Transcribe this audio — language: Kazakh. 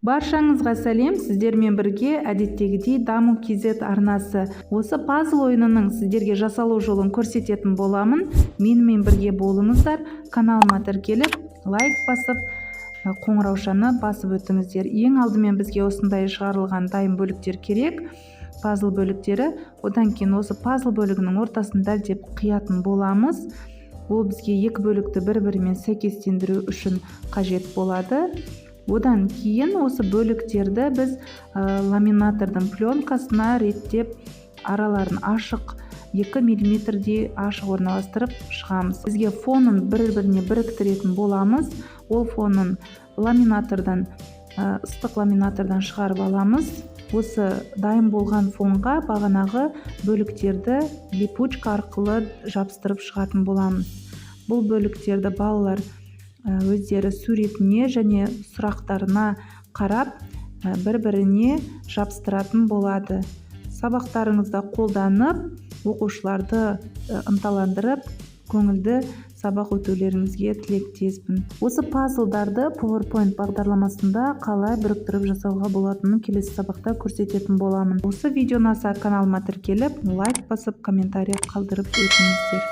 Баршаңызға сәлем, сіздермен бірге әдеттегідей Даму KZ арнасы. Осы пазл ойынының сіздерге жасалу жолын көрсететін боламын. Менімен бірге болыңыздар. Каналыма тіркеліп, лайк басып, қоңыраушаны басып өтіңіздер. Ең алдымен бізге осындай шығарылған дайын бөліктер керек. Пазл бөліктері. Одан кейін осы пазл бөлігінің ортасын дәлдеп қиятын боламыз. Ол бізге екі бөлікті бір-бірімен сәйкестендіру үшін қажет болады. Одан кейін осы бөліктерді біз ламинатордың пленкасына реттеп араларын ашық 2 мм-дей ашық орналастырып шығамыз. Бізге фонын бір-біріне біріктіретін боламыз. Ол фонын ламинатордан, ыстық ламинатордан шығарып аламыз. Осы дайын болған фонға бағанағы бөліктерді липучка арқылы жабыстырып шығатын боламыз. Бұл бөліктерді балалар өздері суретіне және сұрақтарына қарап бір-біріне жабыстыратын болады. Сабақтарыңызда қолданып, оқушыларды ынталандырып, көңілді сабақ өтулеріңізге тілектеспін. Осы пазлдарды PowerPoint бағдарламасында қалай біріктіріп жасауға болатынын келесі сабақта көрсететін боламын. Осы видео ұнаса каналыма тіркеліп, лайк басып, комментарий қалдырып өтіңіздер.